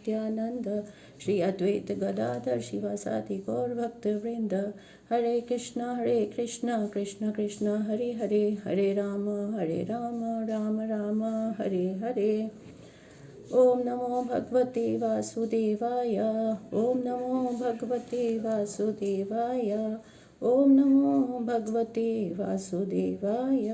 नित्यानंद श्री अद्वैत गदाधर शिवासादि गौर भक्त वृंद। हरे कृष्णा कृष्ण कृष्ण हरे हरे, हरे राम राम राम हरे हरे। ओम नमो भगवते वासुदेवाय, ओम नमो भगवते वासुदेवाय, ओम नमो भगवते वासुदेवाय।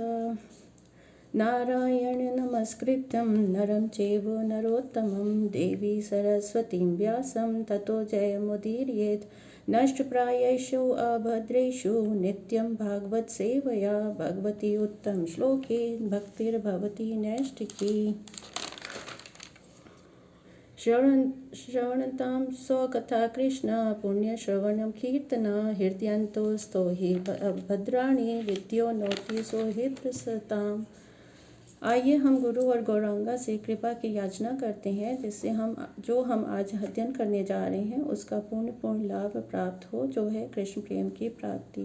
नारायण नमस्कृत्यं नरं चैव नरोत्तमं देवी सरस्वतीं व्यासं ततो जयमुदीरयेत्। नष्टप्रायेषु अभद्रेषु नित्यं भागवत सेवया भगवती उत्तम श्लोके भक्तिर्भवति नैष्ठिकी। श्रवणतां स्वकथा कृष्ण पुण्यश्रवणं कीर्तना हृदयन्तोस्तो हि भद्राणि विद्यो नोति सोहितसताम्। आइए हम गुरु और गौरांगा से कृपा की याचना करते हैं, जिससे हम आज अध्ययन करने जा रहे हैं उसका पूर्ण लाभ प्राप्त हो, जो है कृष्ण प्रेम की प्राप्ति।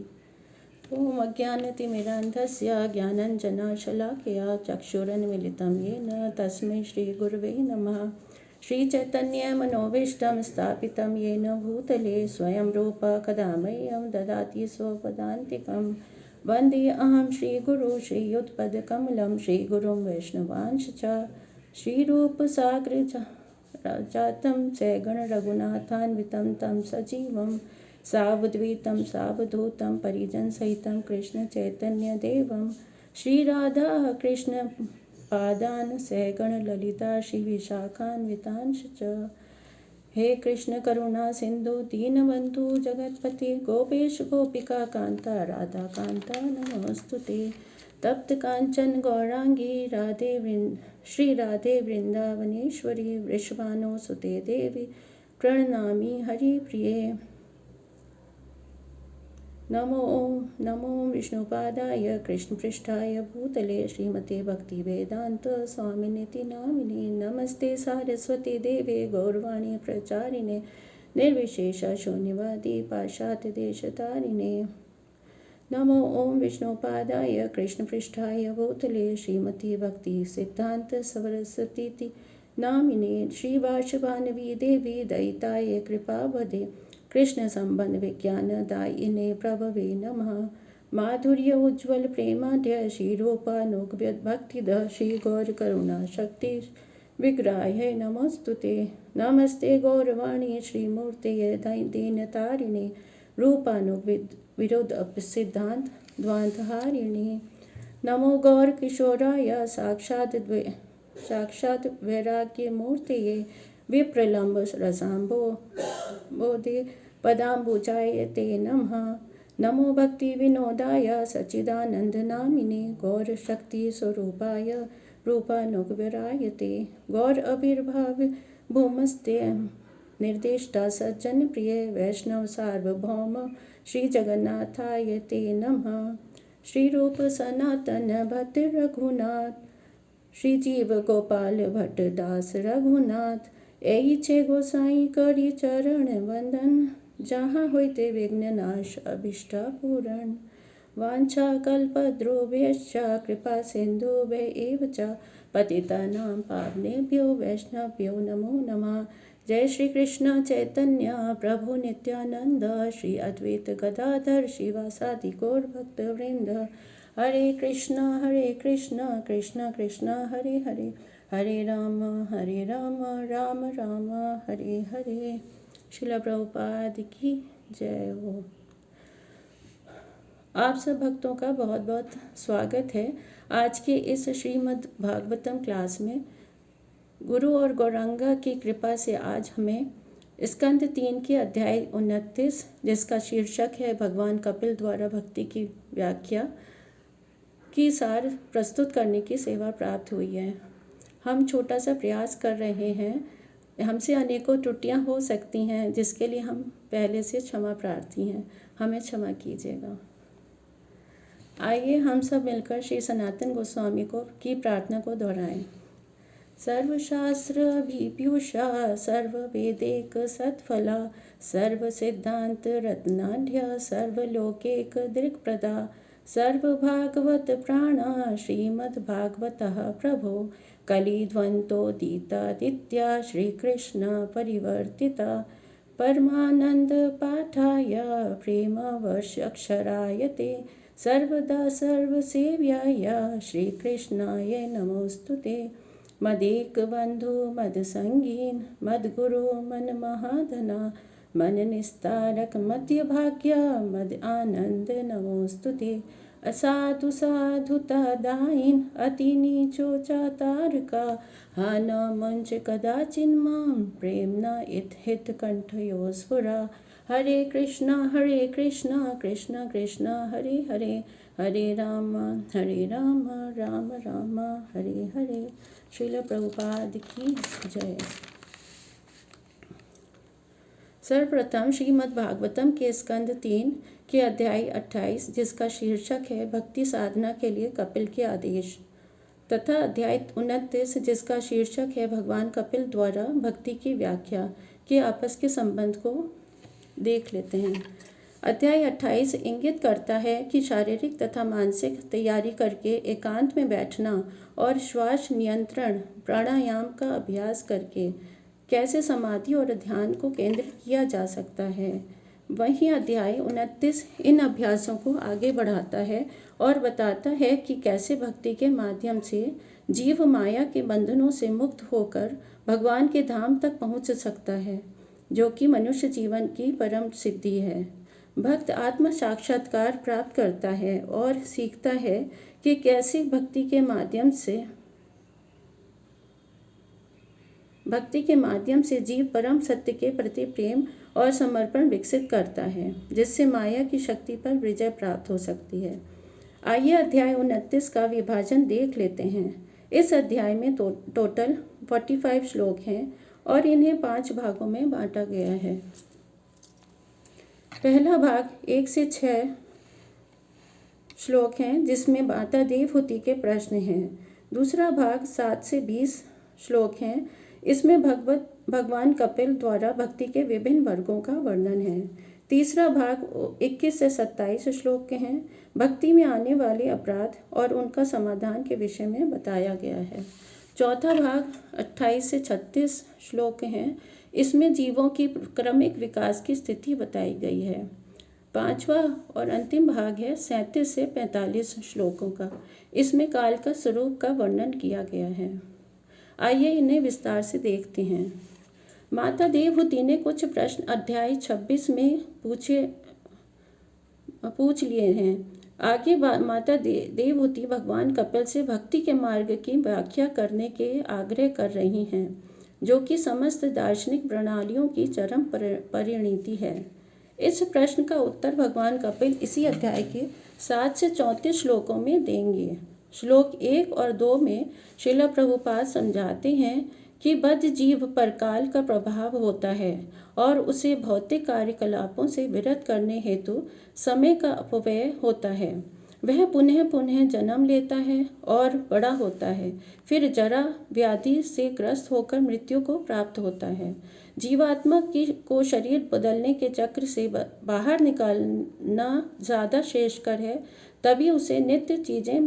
ओम अज्ञानतिमिरान्धस्य ज्ञानाञ्जनशलाकया चक्षुरुन्मीलितं येन तस्मै श्रीगुरवे नमः। श्रीचैतन्यमनोभीष्टं स्थापितं येन भूतले स्वयं रूप कदा मह्यं ददाति स्वपदान्तिकं। वन्दे अहं श्रीगुरु श्रीयुतपदकमलं श्रीगुरुं वैष्णवांश्च च। श्रीरूपसाग्रजातं सगणरघुनाथान्वितं तं सजीवं सावधूतं सावधूतं परिजनसहितं कृष्णचैतन्यदेवं श्रीराधा कृष्ण पादान सहगण ललिता श्री विशाखान्वितांश च। हे कृष्ण करुणा सिंधु दीनबंधु जगतपते गोपेश गोपिका कांता राधा कांता नमोस्तुते। तप्त कांचन गौरांगी श्री राधे वृंदावनेश्वरी वृषभानुसुते देवी प्रणनामि हरिप्रिये। नमो विष्णुपादाय कृष्णपृष्ठाय भूतले श्रीमते भक्तिवेदांत स्वामिनिति नामिने। नमस्ते सारस्वती देवे गौरवाणी प्रचारिणे निर्विशेष शून्यवादी पाश्चात्यदेशतारिणे। नमो ओम विष्णुपादाय कृष्णपृष्ठाय भूतले श्रीमती भक्ति सिद्धांत सरस्वती नामिने। श्रीवार्षभानवी देवी दयिताय कृपावधे कृष्ण संबंध विज्ञान दायिने प्रभवे नमः। माधुर्य उज्ज्वल प्रेमाढ्य श्रीरूपानुग भक्तिद श्री गौर करुणा शक्ति विग्रहाय नमोस्तुते। नमस्ते गौरवाणी श्रीमूर्तये दीनतारिणे रूपानुविरोध सिद्धांत द्वांतहारिणे। नमो गौर किशोराय साक्षात वैराग्य मूर्तये विप्रलंब रसाम्बो बोधे पदाम्बुजाय ते नमः। नमो भक्ति विनोदाय सच्चिदानंद नामिने गौर शक्ति स्वरूपाय रूपानुग्वराय ते। गौर आविर्भाव भूमस्ते निर्देष्टा सज्जन प्रिय वैष्णव सार्वभौम श्री जगन्नाथाय ते नमः। श्री रूप सनातन भट्ट रघुनाथ श्री जीव गोपाल भट्ट दास रघुनाथ। एहि छे गोसाई करी चरण वंदन जहाँ होते विघ्न नाश अभिष्ट पूरण। वांछा कल्पद्रुभ्यश्च कृपा सिन्धुभ्य च पतितानां पावनेभ्यो वैष्णवेभ्यो नमो नमः। जय श्री कृष्ण चैतन्य प्रभु नित्यानंद श्री अद्वैत गदाधर शिवासादि गौर भक्त वृंद। हरे कृष्ण कृष्ण कृष्ण हरे हरे, हरे राम राम राम हरे हरे। श्रील प्रभुपाद की जय हो। आप सब भक्तों का बहुत बहुत स्वागत है आज के इस श्रीमद् भागवतम क्लास में। गुरु और गौरांगा की कृपा से आज हमें स्कंद 3 के अध्याय 29, जिसका शीर्षक है भगवान कपिल द्वारा भक्ति की व्याख्या की सार प्रस्तुत करने की सेवा प्राप्त हुई है। हम छोटा सा प्रयास कर रहे हैं, हमसे अनेकों त्रुटियां हो सकती हैं, जिसके लिए हम पहले से क्षमा प्रार्थी हैं, हमें क्षमा कीजिएगा। आइए हम सब मिलकर श्री सनातन गोस्वामी की प्रार्थना को दोहराएं। सर्वशास्त्र अभिप्यूषा सर्ववेदेक सत्फला सर्वसिद्धांत रत्नाढ्य सर्वलोकैक दृक्प्रदा सर्वभागवत प्राणा श्रीमद्भागवतः प्रभो कलिध्वन्तोदितादित्या श्रीकृष्ण परिवर्तिता परमानंद पाठाय प्रेमवर्षक्षराय ते सर्वदा सर्वसेव्याय श्रीकृष्णाय नमोस्तुते। मदेकबन्धु मदसंगीन मद्गुरु मनमहाधना मन निस्तारक मध्यभाग्य मद आनंद नमोस्तुते। असाधु साधुता दायिन अति नीचो चातारका हा न मंच कदाचिन माम प्रेम न हित कंठयो स्फुरा। हरे कृष्णा कृष्ण कृष्ण हरे हरे हरे राम राम राम हरे हरे। श्रील प्रभुपाद की जय। सर्वप्रथम श्रीमद् भागवतम के स्कंद 3 के अध्याय 28 जिसका शीर्षक है भक्ति साधना के लिए कपिल के आदेश, तथा अध्याय 29 जिसका शीर्षक है भगवान कपिल द्वारा भक्ति की व्याख्या के आपस के संबंध को देख लेते हैं। अध्याय 28 इंगित करता है कि शारीरिक तथा मानसिक तैयारी करके एकांत में बैठना और श्वास नियंत्रण प्राणायाम का अभ्यास करके कैसे समाधि और ध्यान को केंद्रित किया जा सकता है। वहीं अध्याय 29 इन अभ्यासों को आगे बढ़ाता है और बताता है कि कैसे भक्ति के माध्यम से जीव माया के बंधनों से मुक्त होकर भगवान के धाम तक पहुंच सकता है, जो कि मनुष्य जीवन की परम सिद्धि है। भक्त आत्म साक्षात्कार प्राप्त करता है और सीखता है कि कैसे भक्ति के माध्यम से जीव परम सत्य के प्रति प्रेम और समर्पण विकसित करता है, जिससे माया की शक्ति पर विजय प्राप्त हो सकती है। आइए अध्याय 29 का विभाजन देख लेते हैं। इस अध्याय में टोटल 45 श्लोक हैं और इन्हें 5 भागों में बांटा गया है। पहला भाग 1 से 6 श्लोक हैं जिसमें माता देवहूति के प्रश्न हैं। दूसरा भाग 7 से 20 श्लोक हैं, इसमें भगवान कपिल द्वारा भक्ति के विभिन्न वर्गों का वर्णन है। तीसरा भाग 21 से 27 श्लोक के हैं, भक्ति में आने वाले अपराध और उनका समाधान के विषय में बताया गया है। चौथा भाग 28 से 36 श्लोक हैं, इसमें जीवों की क्रमिक विकास की स्थिति बताई गई है। पांचवा और अंतिम भाग है 37 से 45 श्लोकों का, इसमें काल का स्वरूप का वर्णन किया गया है। आइए इन्हें विस्तार से देखते हैं। माता देवहूति ने कुछ प्रश्न अध्याय 26 में पूछ लिए हैं। आगे माता देवहूति भगवान कपिल से भक्ति के मार्ग की व्याख्या करने के आग्रह कर रही हैं, जो कि समस्त दार्शनिक प्रणालियों की चरम परिणति है। इस प्रश्न का उत्तर भगवान कपिल इसी अध्याय के 7 से 34 श्लोकों में देंगे। श्लोक 1 और 2 में श्रील प्रभुपाद समझाते हैं कि बद्ध जीव पर काल का प्रभाव होता है और उसे भौतिक कार्यकलापों से विरत करने हेतु समय का अपव्यय होता है। वह पुनः पुनः जन्म लेता है और बड़ा होता है, फिर जरा व्याधि से ग्रस्त होकर मृत्यु को प्राप्त होता है। जीवात्मा को शरीर बदलने के चक्र से बाहर निकालना ज़्यादा श्रेयस्कर है, तभी उसे नित्य चीज़ें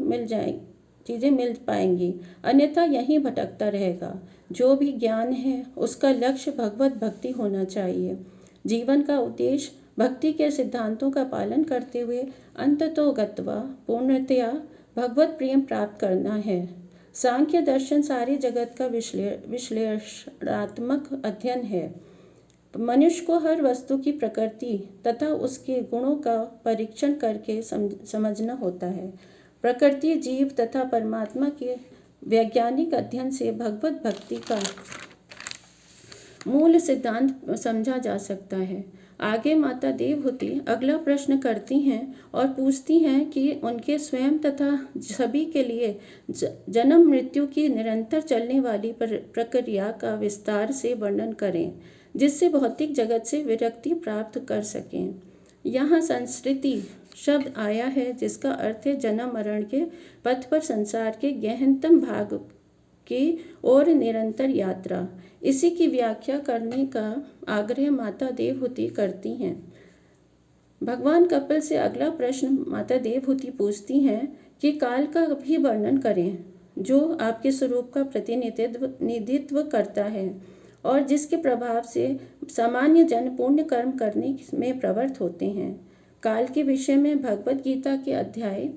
मिल पाएंगी, अन्यथा यहीं भटकता रहेगा। जो भी ज्ञान है उसका लक्ष्य भगवत भक्ति होना चाहिए। जीवन का उद्देश्य भक्ति के सिद्धांतों का पालन करते हुए अंततो गत्वा पूर्णतया भगवत प्रेम प्राप्त करना है। सांख्य दर्शन सारे जगत का विश्लेषणात्मक अध्ययन है। मनुष्य को हर वस्तु की प्रकृति तथा उसके गुणों का परीक्षण करके समझना होता है। प्रकृति, जीव तथा परमात्मा के वैज्ञानिक अध्ययन से भगवत भक्ति का मूल सिद्धांत समझा जा सकता है। आगे माता देवहूति अगला प्रश्न करती हैं और पूछती हैं कि उनके स्वयं तथा सभी के लिए जन्म मृत्यु की निरंतर चलने वाली प्रक्रिया का विस्तार से वर्णन करें, जिससे भौतिक जगत से विरक्ति प्राप्त कर सकें। यहाँ संस्कृति शब्द आया है, जिसका अर्थ है जन्म मरण के पथ पर संसार के गहनतम भाग की ओर निरंतर यात्रा। इसी की व्याख्या करने का आग्रह माता देवहूति करती हैं। भगवान कपिल से अगला प्रश्न माता देवहूति पूछती हैं कि काल का भी वर्णन करें। जो आपके स्वरूप का प्रतिनिधित्व करता है और जिसके प्रभाव से सामान्य जन पुण्य कर्म करने में प्रवृत्त होते हैं। काल के विषय में भगवत गीता के अध्याय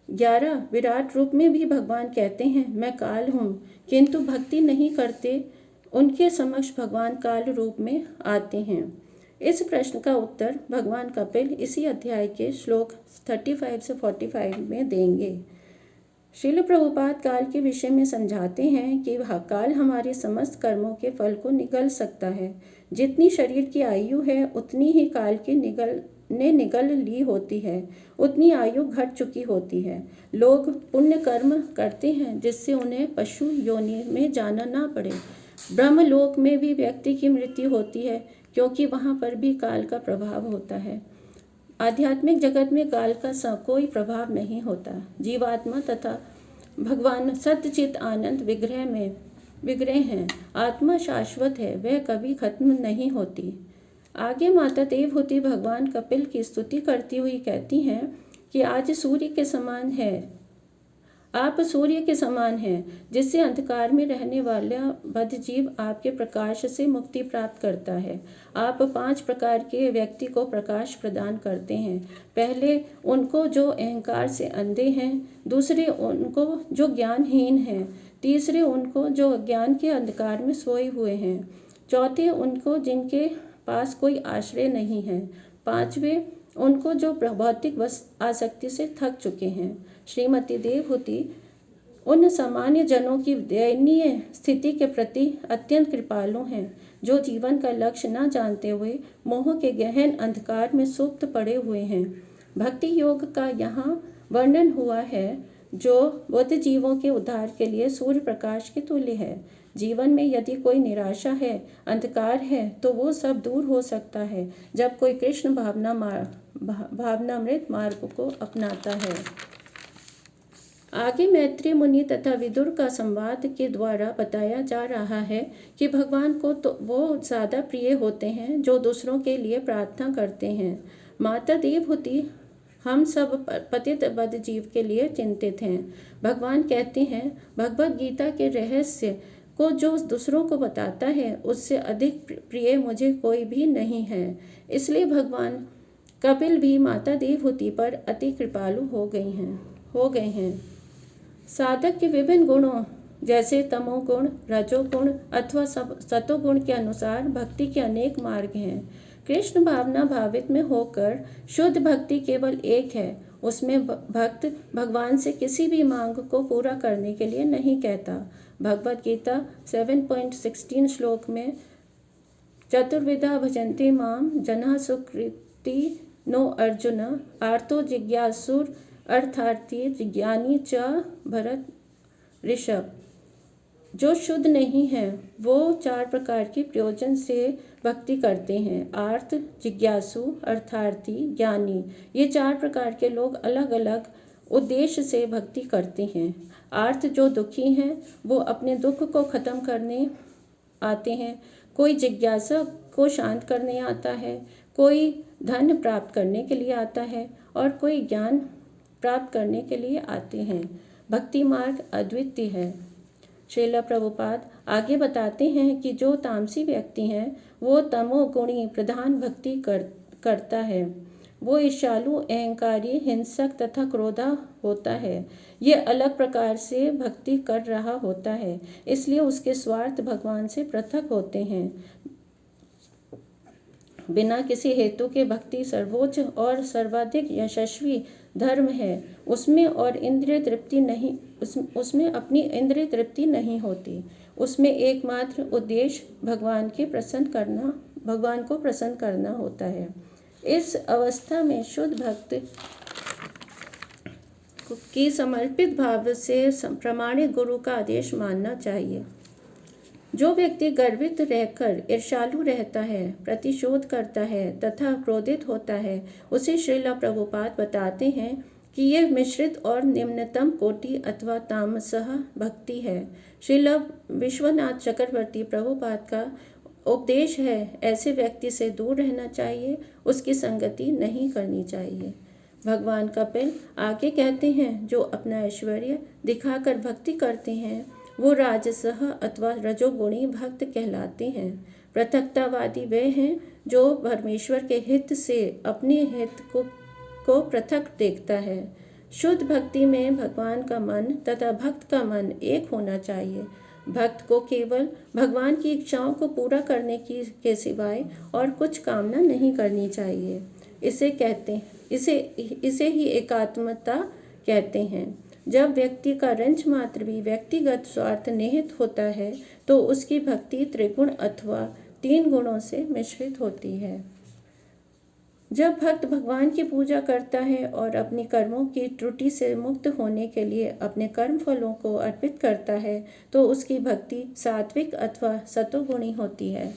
11 विराट रूप में भी भगवान कहते हैं, मैं काल हूँ, किंतु भक्ति नहीं करते उनके समक्ष भगवान काल रूप में आते हैं। इस प्रश्न का उत्तर भगवान कपिल इसी अध्याय के श्लोक 35 से 45 में देंगे। श्रील प्रभुपाद काल के विषय में समझाते हैं कि काल हमारे समस्त कर्मों के फल को निगल सकता है। जितनी शरीर की आयु है उतनी ही काल की निगल ली होती है, उतनी आयु घट चुकी होती है। लोग पुण्य कर्म करते हैं जिससे उन्हें पशु योनि में जाना ना पड़े। ब्रह्मलोक में भी व्यक्ति की मृत्यु होती है क्योंकि वहाँ पर भी काल का प्रभाव होता है। आध्यात्मिक जगत में काल का कोई प्रभाव नहीं होता। जीवात्मा तथा भगवान सत्यचित आनंद विग्रह हैं। आत्मा शाश्वत है, वह कभी खत्म नहीं होती। आगे माता देवहूति भगवान कपिल की स्तुति करती हुई कहती हैं कि आज सूर्य के समान है, आप सूर्य के समान हैं, जिससे अंधकार में रहने वाला बद्धजीव आपके प्रकाश से मुक्ति प्राप्त करता है। आप 5 प्रकार के व्यक्ति को प्रकाश प्रदान करते हैं। पहले उनको जो अहंकार से अंधे हैं, दूसरे उनको जो ज्ञानहीन हैं, तीसरे उनको जो अज्ञान के अंधकार में सोए हुए हैं, चौथे उनको जिनके पास कोई आश्रय नहीं है, पांचवे उनको जो भौतिक आसक्ति से थक चुके हैं। श्रीमती देवहूति उन सामान्य जनों की दयनीय स्थिति के प्रति अत्यंत कृपालु हैं, जो जीवन का लक्ष्य न जानते हुए मोह के गहन अंधकार में सुप्त पड़े हुए हैं। भक्ति योग का यहाँ वर्णन हुआ है, जो बुद्ध जीवों के उद्धार के लिए सूर्य प्रकाश के तुल्य है। जीवन में यदि कोई निराशा है, अंधकार है, तो वो सब दूर हो सकता है जब कोई कृष्ण भावनामृत मार्ग को अपनाता है। आगे मैत्री मुनि तथा विदुर का संवाद के द्वारा बताया जा रहा है कि भगवान को तो वो ज़्यादा प्रिय होते हैं जो दूसरों के लिए प्रार्थना करते हैं। माता देवहूति हम सब पतित बद्ध जीव के लिए चिंतित हैं। भगवान कहते हैं, भगवत गीता के रहस्य को जो दूसरों को बताता है उससे अधिक प्रिय मुझे कोई भी नहीं है। इसलिए भगवान कपिल भी माता देवहूति पर अति कृपालु हो गए हैं। साधक के विभिन्न गुणों जैसे तमोगुण, रजोगुण अथवा सतोगुण के अनुसार भक्ति के अनेक मार्ग हैं। कृष्ण भावना भावित में होकर शुद्ध भक्ति केवल एक है। उसमें भक्त भगवान से किसी भी मांग को पूरा करने के लिए नहीं कहता। भगवत गीता 7.16 श्लोक में चतुर्विधा भजन्ते माम जनाः सुकृति नो अर्जुन आर्तो जिज्ञासुर अर्थार्थी जिज्ञानी च भरत ऋषभ। जो शुद्ध नहीं है वो 4 प्रकार की प्रयोजन से भक्ति करते हैं। आर्त, जिज्ञासु, अर्थार्थी, ज्ञानी। ये 4 प्रकार के लोग अलग अलग उद्देश्य से भक्ति करते हैं। आर्त जो दुखी हैं वो अपने दुख को खत्म करने आते हैं। कोई जिज्ञासा को शांत करने आता है, कोई धन प्राप्त करने के लिए आता है और कोई ज्ञान प्राप्त करने के लिए आते हैं। भक्ति मार्ग अद्वितीय है। श्रील प्रभुपाद आगे बताते हैं कि जो तामसी व्यक्ति हैं वो तमोगुणी प्रधान भक्ति करता है। वो ईर्ष्यालु, अहंकारी, हिंसक तथा क्रोधा होता है। ये अलग प्रकार से भक्ति कर रहा होता है, इसलिए उसके स्वार्थ भगवान से पृथक होते हैं। बिना किसी हेतु के भक्ति सर्वोच्च और सर्वाधिक यशस्वी धर्म है। उसमें अपनी इंद्रिय तृप्ति नहीं होती। उसमें एकमात्र उद्देश्य भगवान को प्रसन्न करना होता है। इस अवस्था में शुद्ध भक्त की समर्पित भाव से प्रामाणिक गुरु का आदेश मानना चाहिए। जो व्यक्ति गर्वित रहकर ईर्ष्यालु रहता है, प्रतिशोध करता है तथा क्रोधित होता है, उसे श्रील प्रभुपाद बताते हैं कि यह मिश्रित और निम्नतम कोटि अथवा तामसः भक्ति है। श्रील विश्वनाथ चक्रवर्ती प्रभुपाद का उपदेश है, ऐसे व्यक्ति से दूर रहना चाहिए, उसकी संगति नहीं करनी चाहिए। भगवान कपिल आगे कहते हैं, जो अपना ऐश्वर्य दिखाकर भक्ति करते हैं वो राजसह अथवा रजोगुणी भक्त कहलाते हैं। पृथकतावादी वे हैं जो परमेश्वर के हित से अपने हित को पृथक देखता है। शुद्ध भक्ति में भगवान का मन तथा भक्त का मन एक होना चाहिए। भक्त को केवल भगवान की इच्छाओं को पूरा करने के सिवाय और कुछ कामना नहीं करनी चाहिए। इसे ही एकात्मता कहते हैं। जब व्यक्ति का रंच मात्र भी व्यक्तिगत स्वार्थ निहित होता है तो उसकी भक्ति त्रिगुण अथवा 3 गुणों से मिश्रित होती है। जब भक्त भगवान की पूजा करता है और अपनी कर्मों की त्रुटि से मुक्त होने के लिए अपने कर्म फलों को अर्पित करता है तो उसकी भक्ति सात्विक अथवा सतोगुणी होती है।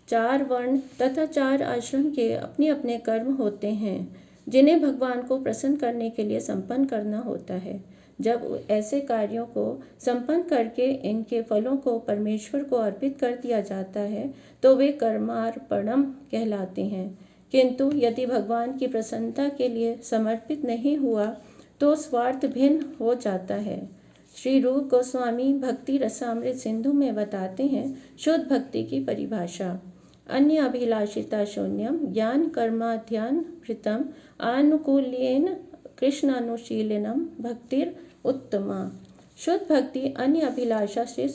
4 वर्ण तथा 4 आश्रम के अपने अपने कर्म होते हैं जिन्हें भगवान को प्रसन्न करने के लिए संपन्न करना होता है। जब ऐसे कार्यों को संपन्न करके इनके फलों को परमेश्वर को अर्पित कर दिया जाता है तो वे कर्मार्पणम कहलाते हैं। किंतु यदि भगवान की प्रसन्नता के लिए समर्पित नहीं हुआ तो स्वार्थ भिन्न हो जाता है। श्री रूप गोस्वामी भक्ति रसामृत सिंधु में बताते हैं शुद्ध भक्ति की परिभाषा। अन्य अभिलाषिता शून्यम ज्ञान कर्माध्यान कृतम आनुकूल्येन कृष्णानुशीलनम भक्तिर उत्तमा। शुद्ध भक्ति अन्य अभिलाषा से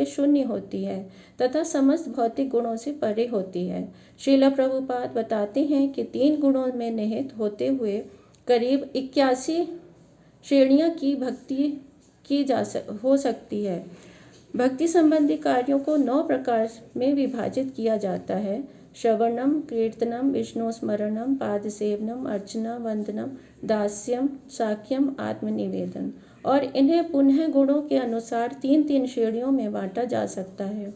शून्य होती है तथा समस्त भौतिक गुणों से परे होती है। श्रील प्रभुपाद बताते हैं कि 3 गुणों में निहित होते हुए करीब 81 श्रेणियां की भक्ति हो सकती है। भक्ति संबंधी कार्यों को 9 प्रकार में विभाजित किया जाता है। श्रवणम, कीर्तनम, विष्णु स्मरणम, पाद सेवनम, अर्चना, वंदनम, दास्यम, साख्यम, आत्मनिवेदन। और इन्हें पुनः गुणों के अनुसार 3-3 श्रेणियों में बांटा जा सकता है।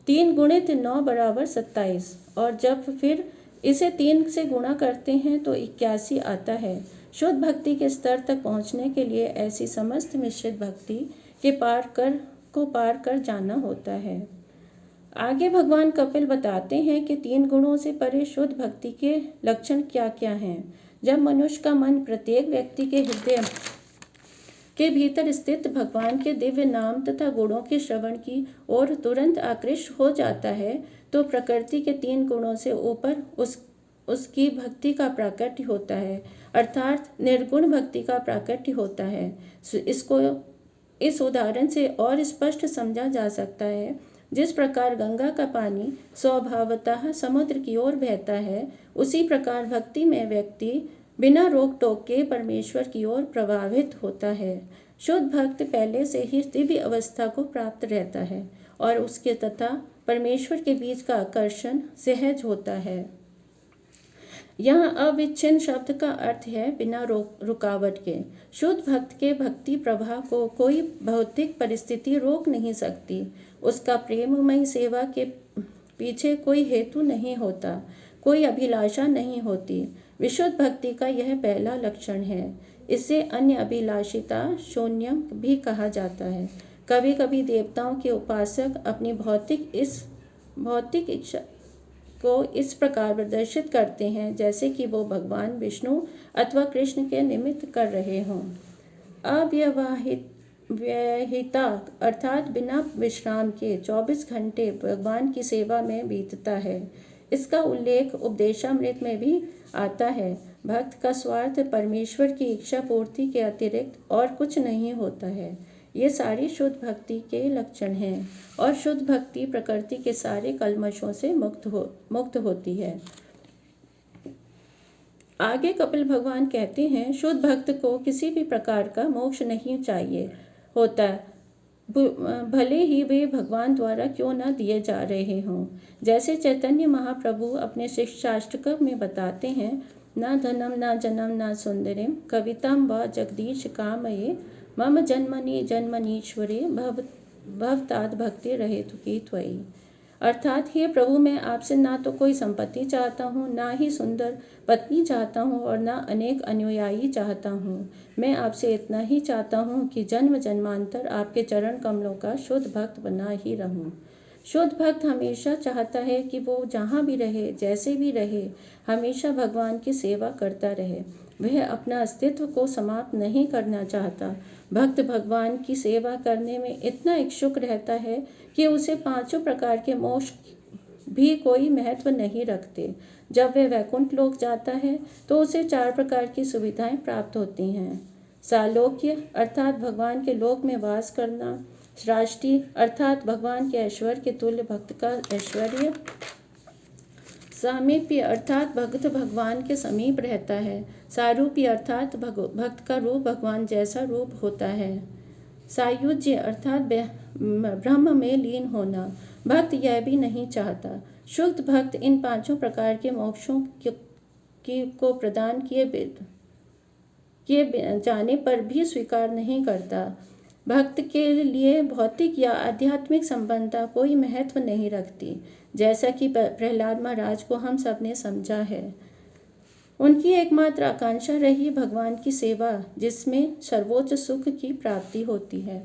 3 गुणित 9 बराबर 27 और जब फिर इसे 3 से गुणा करते हैं तो 81 आता है। शुद्ध भक्ति के स्तर तक पहुँचने के लिए ऐसी समस्त मिश्रित भक्ति के पार कर जाना होता है। आगे भगवान कपिल बताते हैं कि 3 गुणों से परे शुद्ध भक्ति के लक्षण क्या क्या हैं। जब मनुष्य का मन प्रत्येक व्यक्ति के हृदय के भीतर स्थित भगवान के दिव्य नाम तथा गुणों के श्रवण की ओर तुरंत आकृष्ट हो जाता है तो प्रकृति के 3 गुणों से ऊपर उसकी भक्ति का प्राकट्य होता है, अर्थात निर्गुण भक्ति का प्राकट्य होता है। इसको इस उदाहरण से और स्पष्ट समझा जा सकता है। जिस प्रकार गंगा का पानी स्वभावतः समुद्र की ओर बहता है, उसी प्रकार भक्ति में व्यक्ति बिना रोक टोक के परमेश्वर की ओर प्रभावित होता है। शुद्ध भक्त पहले से ही दिव्य अवस्था को प्राप्त रहता है और उसके तथा परमेश्वर के बीच का आकर्षण सहज होता है। यहाँ अविच्छिन्न शब्द का अर्थ है बिना रुकावट के। शुद्ध भक्त के भक्ति प्रवाह को कोई भौतिक परिस्थिति रोक नहीं सकती। उसका प्रेममयी सेवा के पीछे कोई हेतु नहीं होता, कोई अभिलाषा नहीं होती। विशुद्ध भक्ति का यह पहला लक्षण है। इसे अन्य अभिलाषिता शून्यम भी कहा जाता है। कभी कभी देवताओं के उपासक अपनी भौतिक इच्छा को इस प्रकार प्रदर्शित करते हैं जैसे कि वो भगवान विष्णु अथवा कृष्ण के निमित्त कर रहे हों। अव्यवहिता अर्थात बिना विश्राम के 24 घंटे भगवान की सेवा में बीतता है। इसका उल्लेख उपदेशामृत में भी आता है। भक्त का स्वार्थ परमेश्वर की इच्छा पूर्ति के अतिरिक्त और कुछ नहीं होता है। ये सारी शुद्ध भक्ति के लक्षण हैं और शुद्ध भक्ति प्रकृति के सारे कल्मशों से मुक्त होती है। आगे कपिल भगवान कहते हैं, शुद्ध भक्त को किसी भी प्रकार का मोक्ष नहीं चाहिए होता, भले ही वे भगवान द्वारा क्यों न दिए जा रहे हों। जैसे चैतन्य महाप्रभु अपने शिक्षाष्टकम में बताते हैं, न धनम न जनम न सुंदरिम कविताम व जगदीश कामये मम जन्मनीश्वरे भवताद भक्ति रहेतु की त्वयि। अर्थात हे प्रभु, मैं आपसे ना तो कोई संपत्ति चाहता हूँ, ना ही सुंदर पत्नी चाहता हूँ और ना अनेक अनुयायी चाहता हूँ। मैं आपसे इतना ही चाहता हूँ कि जन्म जन्मांतर आपके चरण कमलों का शुद्ध भक्त बना ही रहूँ। शुद्ध भक्त हमेशा चाहता है कि वो जहाँ भी रहे, जैसे भी रहे, हमेशा भगवान की सेवा करता रहे। वह अपना अस्तित्व को समाप्त नहीं करना चाहता। भक्त भगवान की सेवा करने में इतना इच्छुक रहता है कि उसे पांचों प्रकार के मोक्ष भी कोई महत्व नहीं रखते। जब वह वैकुंठ लोक जाता है तो उसे 4 प्रकार की सुविधाएं प्राप्त होती हैं। सालोक्य अर्थात भगवान के लोक में वास करना, श्राष्टि अर्थात भगवान के ऐश्वर्य के तुल्य भक्त का ऐश्वर्य, सामीप्य अर्थात भक्त भगवान के समीप रहता है, सारूप्य अर्थात भक्त का रूप भगवान जैसा रूप होता है, सायुज्य अर्थात ब्रह्म में लीन होना। भक्त यह भी नहीं चाहता। शुद्ध भक्त इन पांचों प्रकार के मोक्षों को प्रदान किए जाने पर भी स्वीकार नहीं करता। भक्त के लिए भौतिक या आध्यात्मिक संबंधता कोई महत्व नहीं रखती, जैसा कि प्रहलाद महाराज को हम सब ने समझा है। उनकी एकमात्र आकांक्षा रही भगवान की सेवा, जिसमें सर्वोच्च सुख की प्राप्ति होती है।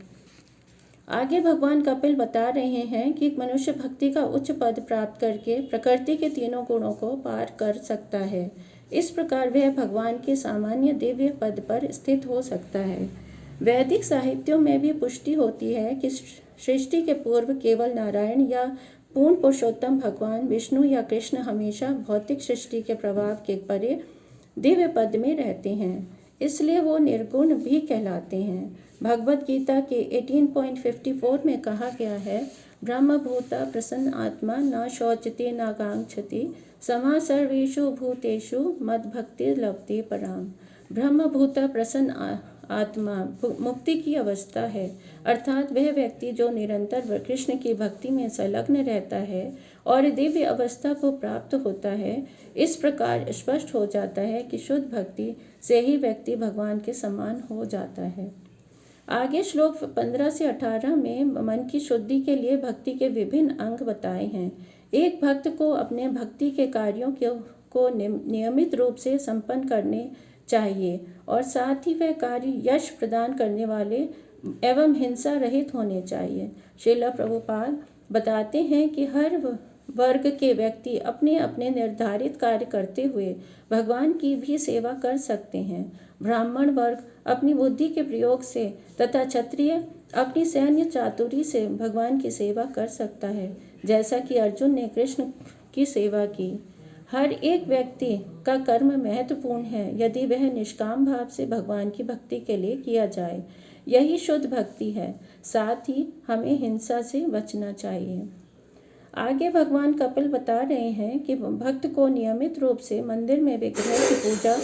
आगे भगवान कपिल बता रहे हैं कि मनुष्य भक्ति का उच्च पद प्राप्त करके प्रकृति के तीनों गुणों को पार कर सकता है। इस प्रकार वह भगवान के सामान्य दिव्य पद पर स्थित हो सकता है। वैदिक साहित्यों में भी पुष्टि होती है कि सृष्टि के पूर्व केवल नारायण या पूर्ण पुरुषोत्तम भगवान विष्णु या कृष्ण हमेशा भौतिक सृष्टि के प्रभाव के परे दिव्य पद में रहते हैं, इसलिए वो निर्गुण भी कहलाते हैं। भगवद गीता के 18.54 में कहा गया है, ब्रह्मभूता प्रसन्न आत्मा न शौचते न कांक्षति समा सर्वेषु भूतेषु मद्भक्ति लभते पराम। ब्रह्मभूता प्रसन्न आत्मा मुक्ति की अवस्था है, अर्थात वह व्यक्ति जो निरंतर कृष्ण की भक्ति में संलग्न रहता है और दिव्य अवस्था को प्राप्त होता है। इस प्रकार स्पष्ट हो जाता है कि शुद्ध भक्ति से ही व्यक्ति भगवान के समान हो जाता है। आगे श्लोक 15 से 18 में मन की शुद्धि के लिए भक्ति के विभिन्न अंग बताए हैं। एक भक्त को अपने भक्ति के कार्यों को नियमित रूप से संपन्न करने चाहिए और साथ ही वह कार्य यश प्रदान करने वाले एवं हिंसा रहित होने चाहिए। श्रील प्रभुपाद बताते हैं कि हर वर्ग के व्यक्ति अपने अपने निर्धारित कार्य करते हुए भगवान की भी सेवा कर सकते हैं। ब्राह्मण वर्ग अपनी बुद्धि के प्रयोग से तथा क्षत्रिय अपनी सैन्य चातुरी से भगवान की सेवा कर सकता है, जैसा कि अर्जुन ने कृष्ण की सेवा की। हर एक व्यक्ति का कर्म महत्वपूर्ण है यदि वह निष्काम भाव से भगवान की भक्ति के लिए किया जाए। यही शुद्ध भक्ति है। साथ ही हमें हिंसा से बचना चाहिए। आगे भगवान कपिल बता रहे हैं कि भक्त को नियमित रूप से मंदिर में विग्रह की पूजा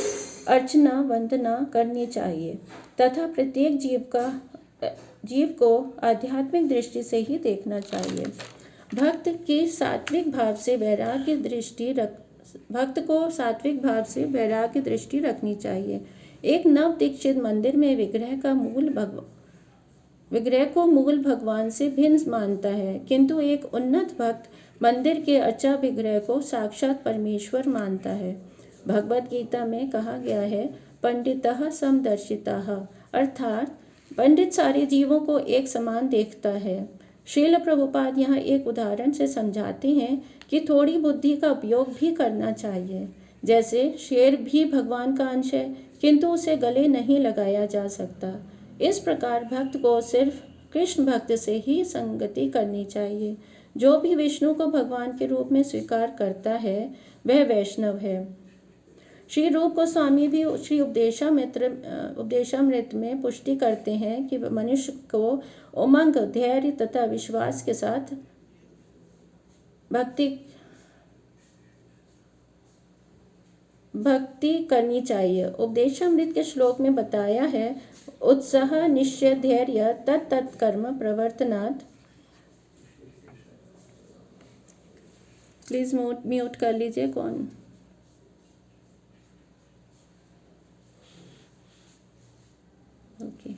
अर्चना वंदना करनी चाहिए तथा प्रत्येक जीव को आध्यात्मिक दृष्टि से ही देखना चाहिए। भक्त को सात्विक भाव से वैराग्य दृष्टि रखनी चाहिए। एक नव दीक्षित मंदिर में विग्रह को मूल भगवान से भिन्न मानता है, किंतु एक उन्नत भक्त मंदिर के अर्चा विग्रह को साक्षात परमेश्वर मानता है। भगवद गीता में कहा गया है, पंडितः समदर्शिताः, अर्थात पंडित सारे जीवों को एक समान देखता है। श्रील प्रभुपाद यहाँ एक उदाहरण से समझाते हैं कि थोड़ी बुद्धि का उपयोग भी करना चाहिए। जैसे शेर भी भगवान का अंश है, किंतु उसे गले नहीं लगाया जा सकता। इस प्रकार भक्त को सिर्फ कृष्ण भक्त से ही संगति करनी चाहिए। जो भी विष्णु को भगवान के रूप में स्वीकार करता है वह वैष्णव है। श्री रूप गोस्वामी भी श्री उपदेशामृत में पुष्टि करते हैं कि मनुष्य को उमंग, धैर्य तथा विश्वास के साथ भक्ति करनी चाहिए। उपदेशामृत के श्लोक में बताया है, उत्साह निश्चय धैर्य तत् कर्म प्रवर्तनात्। प्लीज म्यूट कर लीजिए कौन। ओके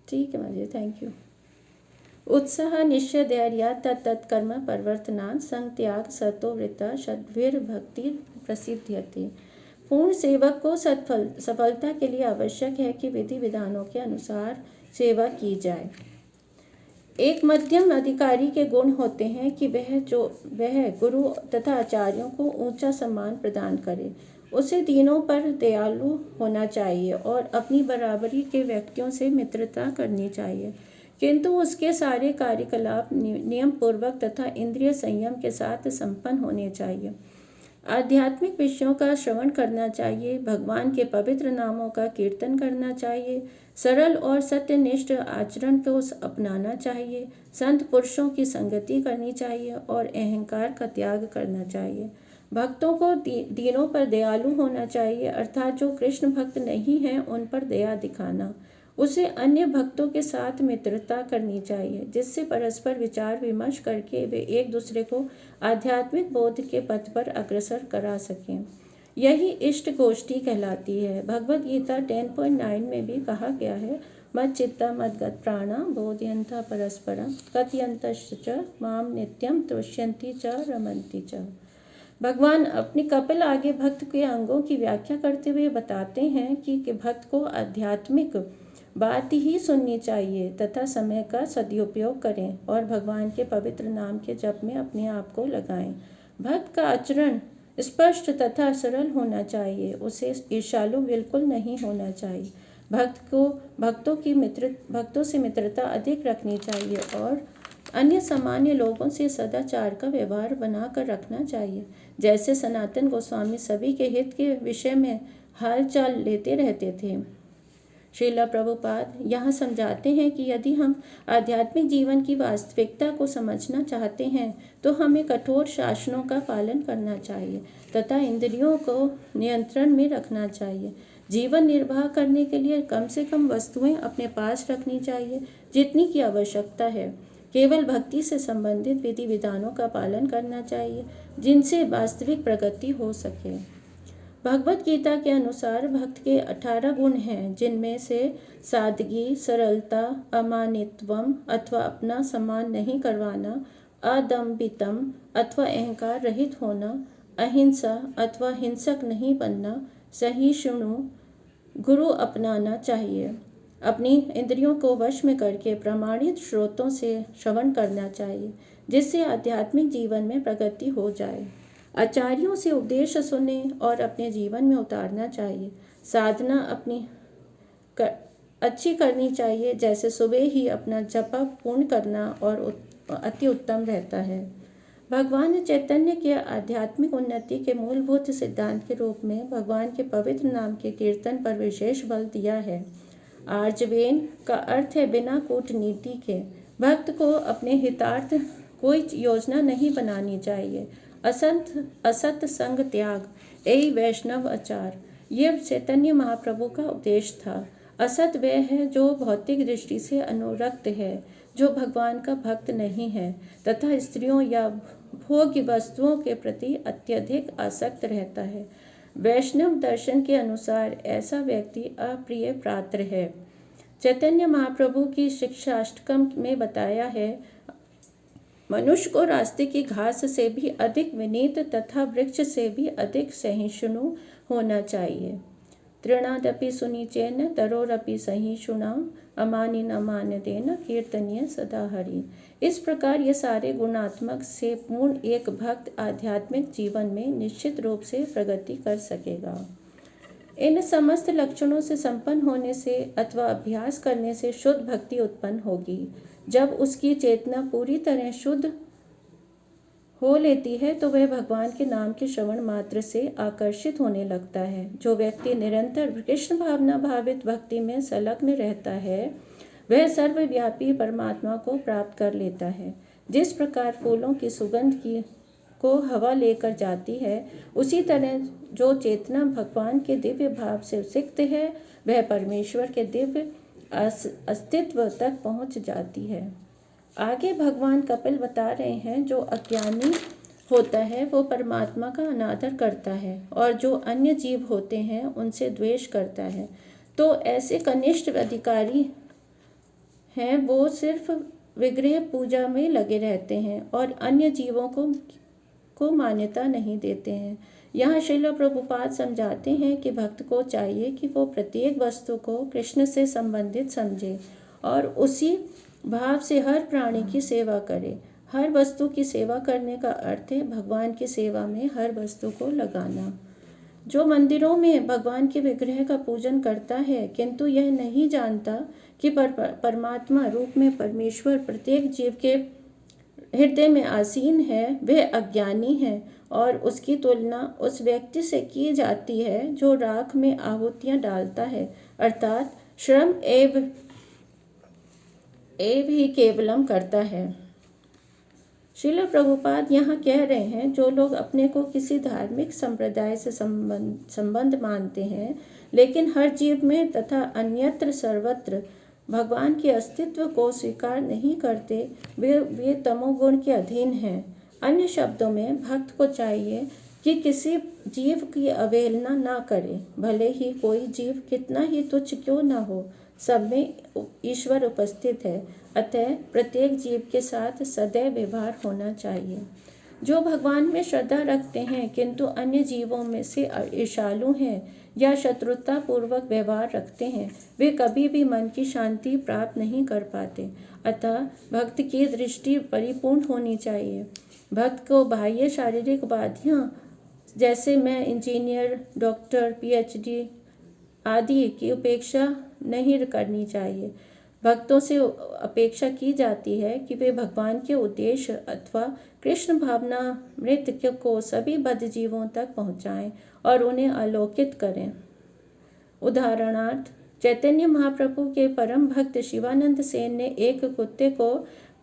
ठीक है मुझे, थैंक यू। उत्साह निश्चय धैर्य तत्कर्म प्रवर्तनात् संत्याग सतो वृता षड्वीर भक्ति प्रसिद्ध्यते। पूर्ण सेवक को सफलता के लिए आवश्यक है कि विधि विधानों के अनुसार सेवा की जाए। एक मध्यम अधिकारी के गुण होते हैं कि वह गुरु तथा आचार्यों को ऊंचा सम्मान प्रदान करे। उसे दीनों पर दयालु होना चाहिए और अपनी बराबरी के व्यक्तियों से मित्रता करनी चाहिए, किंतु उसके सारे कार्यकलाप नियम पूर्वक तथा इंद्रिय संयम के साथ संपन्न होने चाहिए। आध्यात्मिक विषयों का श्रवण करना चाहिए, भगवान के पवित्र नामों का कीर्तन करना चाहिए, सरल और सत्यनिष्ठ आचरण को अपनाना चाहिए, संत पुरुषों की संगति करनी चाहिए और अहंकार का त्याग करना चाहिए। भक्तों को दीनों पर दयालु होना चाहिए, अर्थात जो कृष्ण भक्त नहीं हैं उन पर दया दिखाना। उसे अन्य भक्तों के साथ मित्रता करनी चाहिए, जिससे परस्पर विचार विमर्श करके वे एक दूसरे को आध्यात्मिक बोध के पथ पर अग्रसर करा सकें। यही इष्ट गोष्ठी कहलाती है। भगवद गीता 10.9 में भी कहा गया है, मत चित्ता मद्गत प्राणा बोधयन्ता परस्परम कथयन्तश्च माम नित्यम तुष्यन्ति च रमन्ति च। भगवान अपनी कपिल आगे भक्त के अंगों की व्याख्या करते हुए बताते हैं कि भक्त को आध्यात्मिक बात ही सुननी चाहिए तथा समय का सदुपयोग करें और भगवान के पवित्र नाम के जप में अपने आप को लगाएं। भक्त का आचरण स्पष्ट तथा सरल होना चाहिए, उसे ईर्ष्यालु बिल्कुल नहीं होना चाहिए। भक्तों से मित्रता अधिक रखनी चाहिए और अन्य सामान्य लोगों से सदाचार का व्यवहार बनाकर रखना चाहिए। जैसे सनातन गोस्वामी सभी के हित के विषय में हालचाल लेते रहते थे। श्रील प्रभुपाद यहाँ समझाते हैं कि यदि हम आध्यात्मिक जीवन की वास्तविकता को समझना चाहते हैं तो हमें कठोर शासनों का पालन करना चाहिए तथा इंद्रियों को नियंत्रण में रखना चाहिए। जीवन निर्वाह करने के लिए कम से कम वस्तुएं अपने पास रखनी चाहिए जितनी की आवश्यकता है। केवल भक्ति से संबंधित विधि विधानों का पालन करना चाहिए जिनसे वास्तविक प्रगति हो सके। भगवद गीता के अनुसार भक्त के 18 गुण हैं, जिनमें से सादगी, सरलता, अमानित्वम अथवा अपना सम्मान नहीं करवाना, अदम्भितम अथवा अहंकार रहित होना, अहिंसा अथवा हिंसक नहीं बनना, सहिष्णु गुरु अपनाना चाहिए। अपनी इंद्रियों को वश में करके प्रमाणित स्रोतों से श्रवण करना चाहिए जिससे आध्यात्मिक जीवन में प्रगति हो जाए। आचार्यों से उपदेश सुने और अपने जीवन में उतारना चाहिए। साधना अपनी अच्छी करनी चाहिए, जैसे सुबह ही अपना जपा पूर्ण करना और अति उत्तम रहता है। भगवान चैतन्य के आध्यात्मिक उन्नति के मूलभूत सिद्धांत के रूप में भगवान के पवित्र नाम के कीर्तन पर विशेष बल दिया है। आर्जवेन का अर्थ है बिना कूटनीति के। भक्त को अपने हितार्थ कोई योजना नहीं बनानी चाहिए। असत संग त्याग, यही वैष्णव आचार, ये चैतन्य महाप्रभु का उपदेश था। असत वह है जो भौतिक दृष्टि से अनुरक्त है, जो भगवान का भक्त नहीं है तथा स्त्रियों या भोग्य वस्तुओं के प्रति अत्यधिक आसक्त रहता है। वैष्णव दर्शन के अनुसार ऐसा व्यक्ति अप्रिय पात्र है। चैतन्य महाप्रभु की शिक्षाष्टकम में बताया है, मनुष्य को रास्ते की घास से भी अधिक विनीत तथा वृक्ष से भी अधिक सहिष्णु होना चाहिए। तृणादपि सुनिचेन तरोरपि सहिष्णुनाम अमानिन अमान्यतेन कीर्तनीय सदा हरि। इस प्रकार ये सारे गुणात्मक से पूर्ण एक भक्त आध्यात्मिक जीवन में निश्चित रूप से प्रगति कर सकेगा। इन समस्त लक्षणों से संपन्न होने से अथवा अभ्यास करने से शुद्ध भक्ति उत्पन्न होगी। जब उसकी चेतना पूरी तरह शुद्ध हो लेती है तो वह भगवान के नाम के श्रवण मात्र से आकर्षित होने लगता है। जो व्यक्ति निरंतर कृष्ण भावना भावित भक्ति में संलग्न रहता है वह सर्वव्यापी परमात्मा को प्राप्त कर लेता है। जिस प्रकार फूलों की सुगंध को हवा लेकर जाती है, उसी तरह जो चेतना भगवान के दिव्य भाव से सिक्त है वह परमेश्वर के दिव्य अस्तित्व तक पहुंच जाती है। आगे भगवान कपिल बता रहे हैं, जो अज्ञानी होता है वो परमात्मा का अनादर करता है और जो अन्य जीव होते हैं उनसे द्वेष करता है, तो ऐसे कनिष्ठ अधिकारी हैं वो सिर्फ विग्रह पूजा में लगे रहते हैं और अन्य जीवों को मान्यता नहीं देते हैं। यहाँ श्रील प्रभुपाद समझाते हैं कि भक्त को चाहिए कि वो प्रत्येक वस्तु को कृष्ण से संबंधित समझे और उसी भाव से हर प्राणी की सेवा करे। हर वस्तु की सेवा करने का अर्थ है भगवान की सेवा में हर वस्तु को लगाना। जो मंदिरों में भगवान के विग्रह का पूजन करता है किंतु यह नहीं जानता कि परमात्मा रूप में परमेश्वर प्रत्येक जीव के हृदय में आसीन है, वह अज्ञानी है। और उसकी तुलना उस व्यक्ति से की जाती है जो राख में आहुतियां डालता है, अर्थात श्रम एव ही केवलम करता है। श्रील प्रभुपाद यहाँ कह रहे हैं, जो लोग अपने को किसी धार्मिक संप्रदाय से संबंध मानते हैं लेकिन हर जीव में तथा अन्यत्र सर्वत्र भगवान के अस्तित्व को स्वीकार नहीं करते, वे तमोगुण के अधीन हैं। अन्य शब्दों में भक्त को चाहिए कि किसी जीव की अवहेलना ना करे, भले ही कोई जीव कितना ही तुच्छ क्यों ना हो, सब में ईश्वर उपस्थित है। अतः प्रत्येक जीव के साथ सदैव व्यवहार होना चाहिए। जो भगवान में श्रद्धा रखते हैं किंतु अन्य जीवों में से ईर्ष्यालु हैं या शत्रुता पूर्वक व्यवहार रखते हैं, वे कभी भी मन की शांति प्राप्त नहीं कर पाते। अतः भक्त की दृष्टि परिपूर्ण होनी चाहिए। भक्त को बाह्य शारीरिक उपाधियां जैसे मैं इंजीनियर, डॉक्टर, PhD आदि की उपेक्षा नहीं करनी चाहिए। भक्तों से अपेक्षा की जाती है कि वे भगवान के उद्देश्य अथवा कृष्ण भावनामृत को सभी बद्ध जीवों तक पहुँचाएं और उन्हें आलोकित करें। उदाहरणार्थ, चैतन्य महाप्रभु के परम भक्त शिवानंद सेन ने एक कुत्ते को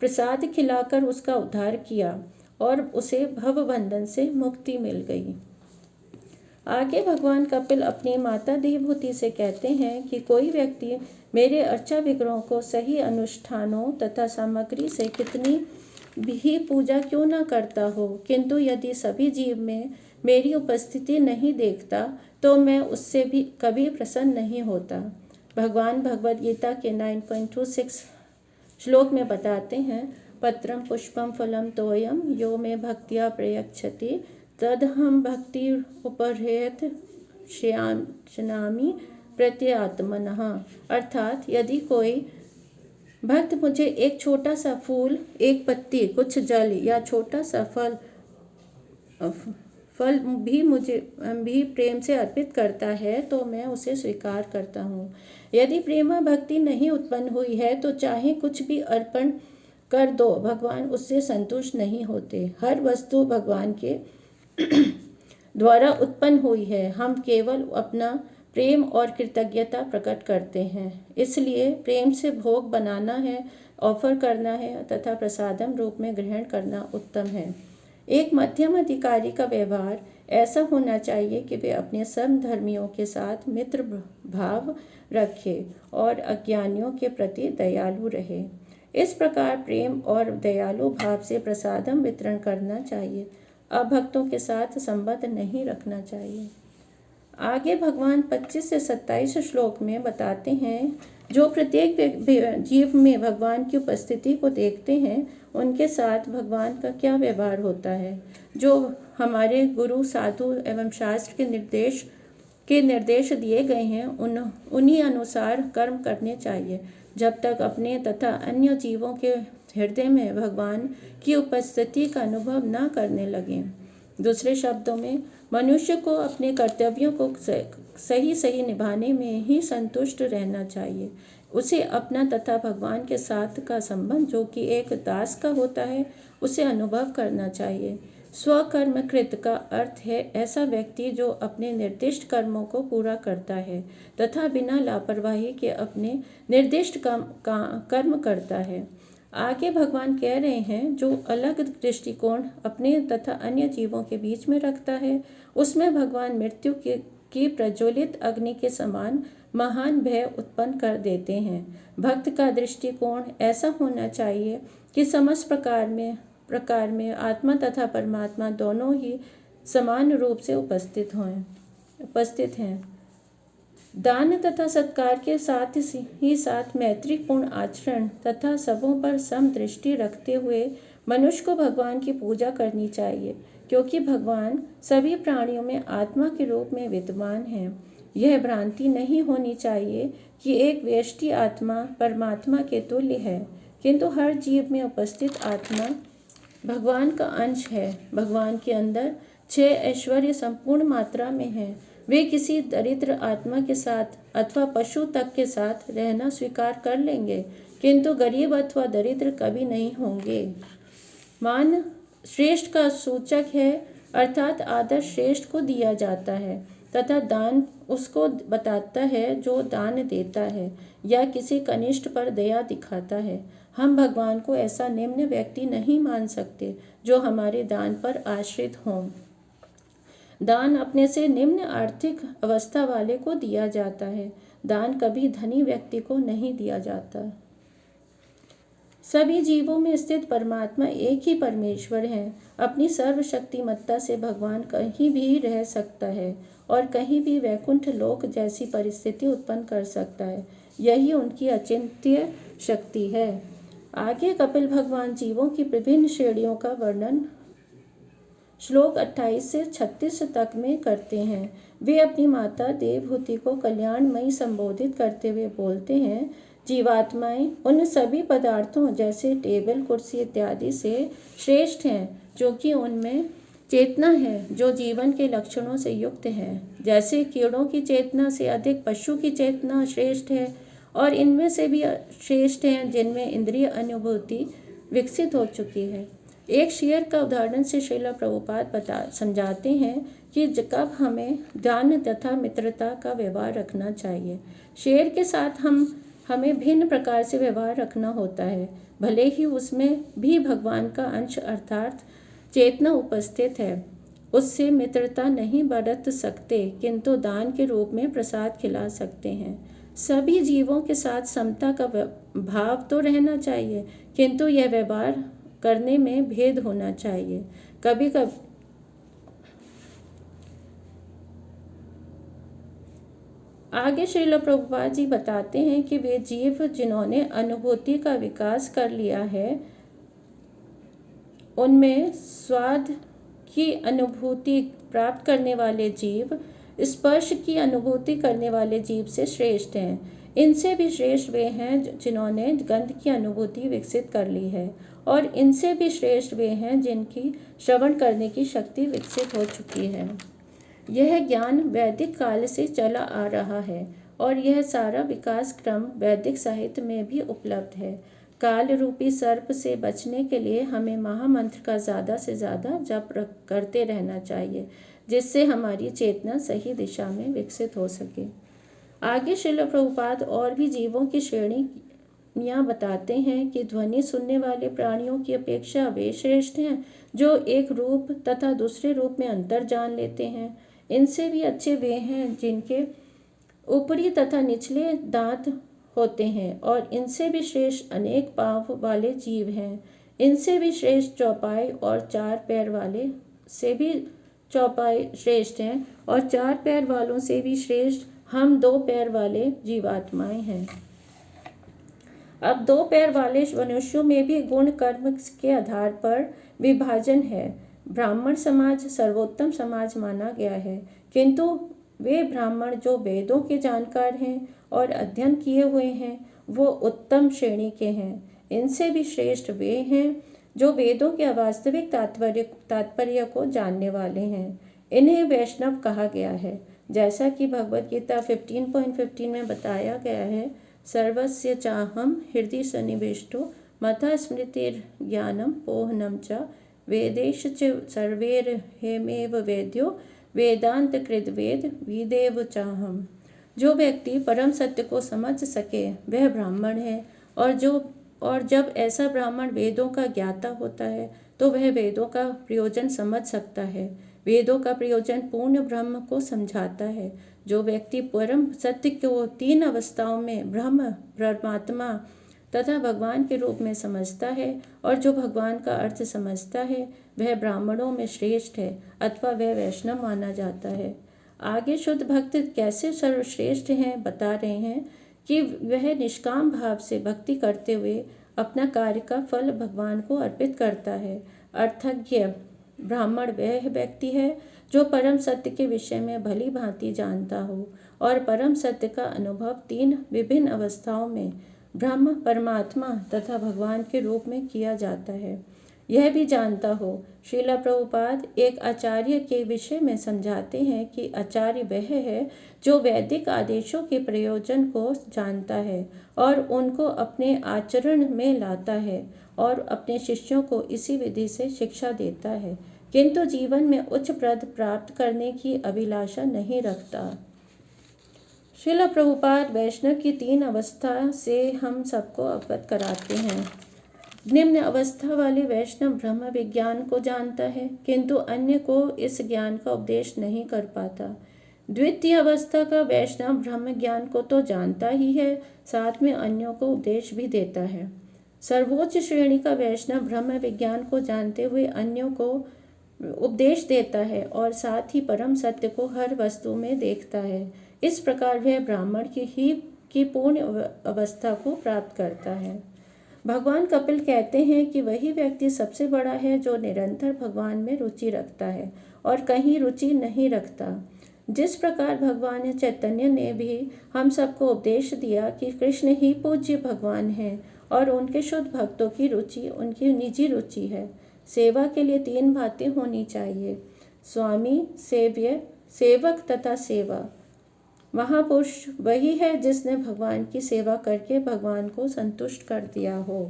प्रसाद खिलाकर उसका उद्धार किया और उसे भवबंधन से मुक्ति मिल गई। आगे भगवान कपिल अपनी माता देवहूति से कहते हैं कि कोई व्यक्ति मेरे अर्चा विग्रहों को सही अनुष्ठानों तथा सामग्री से कितनी भी पूजा क्यों न करता हो, किंतु यदि सभी जीव में मेरी उपस्थिति नहीं देखता तो मैं उससे भी कभी प्रसन्न नहीं होता। भगवान भगवद गीता के 9.26 श्लोक में बताते हैं, पत्रम पुष्पम फलम तोयम यो में भक्तिया प्रयच्छति तदहम भक्ति उपहृत श्यामी प्रत्यात्मनः। अर्थात यदि कोई भक्त मुझे एक छोटा सा फूल, एक पत्ती, कुछ जल या छोटा सा फल भी प्रेम से अर्पित करता है तो मैं उसे स्वीकार करता हूँ। यदि प्रेमा भक्ति नहीं उत्पन्न हुई है तो चाहे कुछ भी अर्पण कर दो, भगवान उससे संतुष्ट नहीं होते। हर वस्तु भगवान के द्वारा उत्पन्न हुई है, हम केवल अपना प्रेम और कृतज्ञता प्रकट करते हैं। इसलिए प्रेम से भोग बनाना है, ऑफर करना है तथा प्रसादम रूप में ग्रहण करना उत्तम है। एक मध्यम अधिकारी का व्यवहार ऐसा होना चाहिए कि वे अपने समधर्मियों के साथ मित्र भाव रखे और अज्ञानियों के प्रति दयालु रहे। इस प्रकार प्रेम और दयालु भाव से प्रसादम वितरण करना चाहिए, अभक्तों के साथ संबंध नहीं रखना चाहिए। आगे भगवान 25 से 27 श्लोक में बताते हैं, जो प्रत्येक जीव में भगवान की उपस्थिति को देखते हैं उनके साथ भगवान का क्या व्यवहार होता है। जो हमारे गुरु, साधु एवं शास्त्र के निर्देश दिए गए हैं उन्हीं अनुसार कर्म करने चाहिए, जब तक अपने तथा अन्य जीवों के हृदय में भगवान की उपस्थिति का अनुभव न करने लगें। दूसरे शब्दों में, मनुष्य को अपने कर्तव्यों को सही निभाने में ही संतुष्ट रहना चाहिए। उसे अपना तथा भगवान के साथ का संबंध, जो कि एक दास का होता है, उसे अनुभव करना चाहिए। स्वकर्मकृत का अर्थ है ऐसा व्यक्ति जो अपने निर्दिष्ट कर्मों को पूरा करता है तथा बिना लापरवाही के अपने निर्दिष्ट कर्म करता है। आगे भगवान कह रहे हैं, जो अलग दृष्टिकोण अपने तथा अन्य जीवों के बीच में रखता है उसमें भगवान मृत्यु की प्रज्वलित अग्नि के समान महान भय उत्पन्न कर देते हैं। भक्त का दृष्टिकोण ऐसा होना चाहिए कि समस्त प्रकार में आत्मा तथा परमात्मा दोनों ही समान रूप से उपस्थित हैं। दान तथा सत्कार के साथ ही साथ मैत्रीपूर्ण आचरण तथा सबों पर सम दृष्टि रखते हुए मनुष्य को भगवान की पूजा करनी चाहिए, क्योंकि भगवान सभी प्राणियों में आत्मा के रूप में विद्यमान हैं। यह भ्रांति नहीं होनी चाहिए कि एक व्यष्टि आत्मा परमात्मा के तुल्य है। किंतु हर जीव में उपस्थित आत्मा भगवान का अंश है। भगवान के अंदर 6 ऐश्वर्य संपूर्ण मात्रा में है। वे किसी दरिद्र आत्मा के साथ अथवा पशु तक के साथ रहना स्वीकार कर लेंगे, किंतु गरीब अथवा दरिद्र कभी नहीं होंगे। मान श्रेष्ठ का सूचक है, अर्थात आदर श्रेष्ठ को दिया जाता है तथा दान उसको बताता है जो दान देता है या किसी कनिष्ठ पर दया दिखाता है। हम भगवान को ऐसा निम्न व्यक्ति नहीं मान सकते जो हमारे दान पर आश्रित हों। दान अपने से निम्न आर्थिक अवस्था वाले को दिया जाता है। दान कभी धनी व्यक्ति को नहीं दिया जाता। सभी जीवों में स्थित परमात्मा एक ही परमेश्वर है। अपनी सर्वशक्तिमत्ता से भगवान कहीं भी रह सकता है और कहीं भी वैकुंठ लोक जैसी परिस्थिति उत्पन्न कर सकता है। यही उनकी अचिंत्य शक्ति है। आगे कपिल भगवान जीवों की विभिन्न श्रेणियों का वर्णन श्लोक 28 से 36 तक में करते हैं। वे अपनी माता देवहूति को कल्याणमयी संबोधित करते हुए बोलते हैं, जीवात्माएं उन सभी पदार्थों जैसे टेबल, कुर्सी इत्यादि से श्रेष्ठ हैं, जो कि उनमें चेतना है, जो जीवन के लक्षणों से युक्त है। जैसे कीड़ों की चेतना से अधिक पशु की चेतना श्रेष्ठ है, और इनमें से भी श्रेष्ठ हैं जिनमें इंद्रिय अनुभूति विकसित हो चुकी है। एक शेर का उदाहरण से श्रील प्रभुपाद समझाते हैं कि कब हमें दान तथा मित्रता का व्यवहार रखना चाहिए। शेर के साथ हमें भिन्न प्रकार से व्यवहार रखना होता है, भले ही उसमें भी भगवान का अंश अर्थात चेतना उपस्थित है। उससे मित्रता नहीं बरत सकते, किंतु दान के रूप में प्रसाद खिला सकते हैं। सभी जीवों के साथ समता का भाव तो रहना चाहिए, किंतु यह व्यवहार करने में भेद होना चाहिए। कभी कभी आगे श्रील प्रभुपाद जी बताते हैं कि वे जीव जिन्होंने अनुभूति का विकास कर लिया है, उनमें स्वाद की अनुभूति प्राप्त करने वाले जीव स्पर्श की अनुभूति करने वाले जीव से श्रेष्ठ हैं। इनसे भी श्रेष्ठ वे हैं जिन्होंने गंध की अनुभूति विकसित कर ली है, और इनसे भी श्रेष्ठ वे हैं जिनकी श्रवण करने की शक्ति विकसित हो चुकी है। यह ज्ञान वैदिक काल से चला आ रहा है, और यह सारा विकास क्रम वैदिक साहित्य में भी उपलब्ध है। काल रूपी सर्प से बचने के लिए हमें महामंत्र का ज़्यादा से ज़्यादा जप करते रहना चाहिए, जिससे हमारी चेतना सही दिशा में विकसित हो सके। आगे श्रील प्रभुपाद और भी जीवों की श्रेणियाँ बताते हैं कि ध्वनि सुनने वाले प्राणियों की अपेक्षा वे श्रेष्ठ हैं जो एक रूप तथा दूसरे रूप में अंतर जान लेते हैं। इनसे भी अच्छे वे हैं जिनके ऊपरी तथा निचले दांत होते हैं, और इनसे भी श्रेष्ठ अनेक पांव वाले जीव हैं। इनसे भी श्रेष्ठ चौपाई और 4 पैर वाले से भी चौपाई श्रेष्ठ हैं, और 4 पैर वालों से भी श्रेष्ठ हम 2 पैर वाले जीवात्माएं हैं। अब 2 पैर वाले मनुष्यों में भी गुण कर्म के आधार पर विभाजन है। ब्राह्मण समाज सर्वोत्तम समाज माना गया है, किंतु वे ब्राह्मण जो वेदों के जानकार हैं और अध्ययन किए हुए हैं, वो उत्तम श्रेणी के हैं। इनसे भी श्रेष्ठ वे हैं जो वेदों के वास्तविक तात्पर्य को जानने वाले हैं। इन्हें वैष्णव कहा गया है, जैसा कि भगवद गीता 15.15 में बताया गया है, सर्वस्य चाहम हृदय सन्निविष्टो मता स्मृतिर्ज्ञानम पोहनम च वेदेश च सर्वैर्हेमेव वेद्यो वेदांत कृद्वेद विदेव चाहम। जो व्यक्ति परम सत्य को समझ सके वह ब्राह्मण है, और जब ऐसा ब्राह्मण वेदों का ज्ञाता होता है तो वह वेदों का प्रयोजन समझ सकता है। वेदों का प्रयोजन पूर्ण ब्रह्म को समझाता है। जो व्यक्ति परम सत्य को 3 अवस्थाओं में ब्रह्म, परमात्मा तथा भगवान के रूप में समझता है, और जो भगवान का अर्थ समझता है, वह ब्राह्मणों में श्रेष्ठ है अथवा वह वैष्णव माना जाता है। आगे शुद्ध भक्त कैसे सर्वश्रेष्ठ हैं बता रहे हैं कि वह निष्काम भाव से भक्ति करते हुए अपना कार्य का फल भगवान को अर्पित करता है। अर्थज्ञ ब्राह्मण वह व्यक्ति है जो परम सत्य के विषय में भली भांति जानता हो और परम सत्य का अनुभव 3 विभिन्न अवस्थाओं में ब्रह्म, परमात्मा तथा भगवान के रूप में किया जाता है। यह भी जानता हो, श्रील प्रभुपाद एक आचार्य के विषय में समझाते हैं कि आचार्य वह है जो वैदिक आदेशों के प्रयोजन को जानता है और उनको अपने आचरण में लाता है और अपने शिष्यों को इसी विधि से शिक्षा देता है, किंतु जीवन में उच्च पद प्राप्त करने की अभिलाषा नहीं रखता। श्रील प्रभुपाद वैष्णव की 3 अवस्था से हम सबको अवगत कराते हैं। निम्न अवस्था वाले वैष्णव ब्रह्म विज्ञान को जानता है, किंतु अन्य को इस ज्ञान का उपदेश नहीं कर पाता। द्वितीय अवस्था का वैष्णव ब्रह्म ज्ञान को तो जानता ही है, साथ में अन्यों को उपदेश भी देता है। सर्वोच्च श्रेणी का वैष्णव ब्रह्म विज्ञान को जानते हुए अन्यों को उपदेश देता है और साथ ही परम सत्य को हर वस्तु में देखता है। इस प्रकार वह ब्राह्मण की पूर्ण अवस्था को प्राप्त करता है। भगवान कपिल कहते हैं कि वही व्यक्ति सबसे बड़ा है जो निरंतर भगवान में रुचि रखता है और कहीं रुचि नहीं रखता। जिस प्रकार भगवान चैतन्य ने भी हम सबको उपदेश दिया कि कृष्ण ही पूज्य भगवान हैं और उनके शुद्ध भक्तों की रुचि उनकी निजी रुचि है। सेवा के लिए 3 बातें होनी चाहिए: स्वामी, सेव्य, सेवक तथा सेवा। महापुरुष वही है जिसने भगवान की सेवा करके भगवान को संतुष्ट कर दिया हो।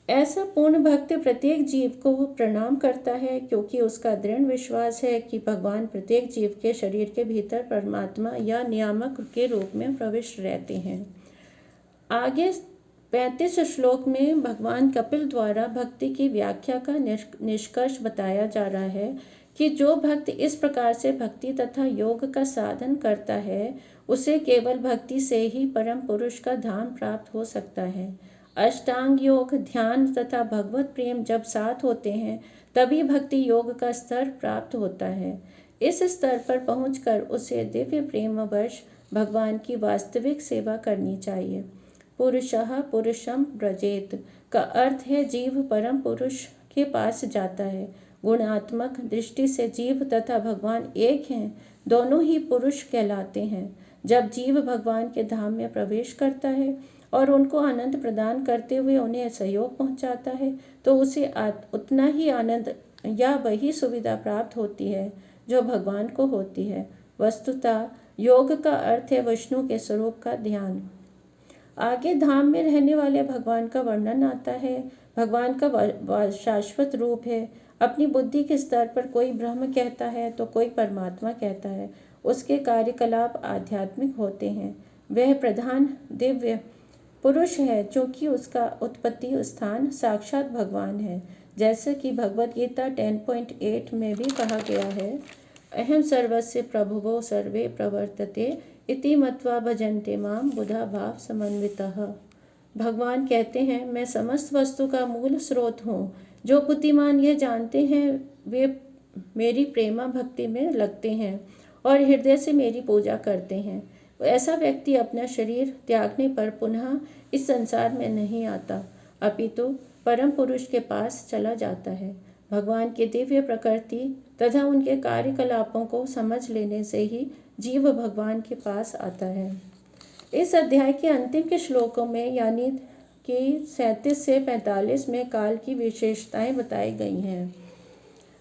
ऐसा पूर्ण भक्त प्रत्येक जीव को प्रणाम करता है, क्योंकि उसका दृढ़ विश्वास है कि भगवान प्रत्येक जीव के शरीर के भीतर परमात्मा या नियामक के रूप में प्रविष्ट रहते हैं। आगे 35 श्लोक में भगवान कपिल द्वारा भक्ति की व्याख्या का निष्कर्ष बताया जा रहा है कि जो भक्त इस प्रकार से भक्ति तथा योग का साधन करता है, उसे केवल भक्ति से ही परम पुरुष का धाम प्राप्त हो सकता है। अष्टांग योग, ध्यान तथा भगवत प्रेम जब साथ होते हैं, तभी भक्ति योग का स्तर प्राप्त होता है। इस स्तर पर पहुंचकर उसे दिव्य प्रेमवश भगवान की वास्तविक सेवा करनी चाहिए। पुरुषः पुरुषम व्रजेत का अर्थ है जीव परम पुरुष के पास जाता है। गुणात्मक दृष्टि से जीव तथा भगवान एक हैं, दोनों ही पुरुष कहलाते हैं। जब जीव भगवान के धाम में प्रवेश करता है और उनको आनंद प्रदान करते हुए उन्हें सहयोग पहुंचाता है, तो उसे उतना ही आनंद या वही सुविधा प्राप्त होती है जो भगवान को होती है। वस्तुतः योग का अर्थ है विष्णु के स्वरूप का ध्यान। आगे धाम में रहने वाले भगवान का वर्णन आता है। भगवान का शाश्वत रूप है। अपनी बुद्धि के स्तर पर कोई ब्रह्म कहता है तो कोई परमात्मा कहता है। उसके कार्यकलाप आध्यात्मिक होते हैं। वह प्रधान दिव्य पुरुष है, जो कि उसका उत्पत्ति स्थान साक्षात भगवान है। जैसे कि भगवद गीता 10.8 में भी कहा गया है, अहम सर्वस्य प्रभुवो सर्वे प्रवर्तते इति मत्वा भजन्ते माम बुधा भाव समन्वितः। भगवान कहते हैं, मैं समस्त वस्तु का मूल स्रोत हूँ। जो बुद्धिमान यह जानते हैं वे मेरी प्रेमा भक्ति में लगते हैं और हृदय से मेरी पूजा करते हैं। ऐसा व्यक्ति अपना शरीर त्यागने पर पुनः इस संसार में नहीं आता, अपितु परम पुरुष के पास चला जाता है। भगवान की दिव्य प्रकृति तथा उनके कार्यकलापों को समझ लेने से ही जीव भगवान के पास आता है। इस अध्याय के अंतिम के श्लोकों में यानी कि 37 से 45 में काल की विशेषताएं बताई गई हैं।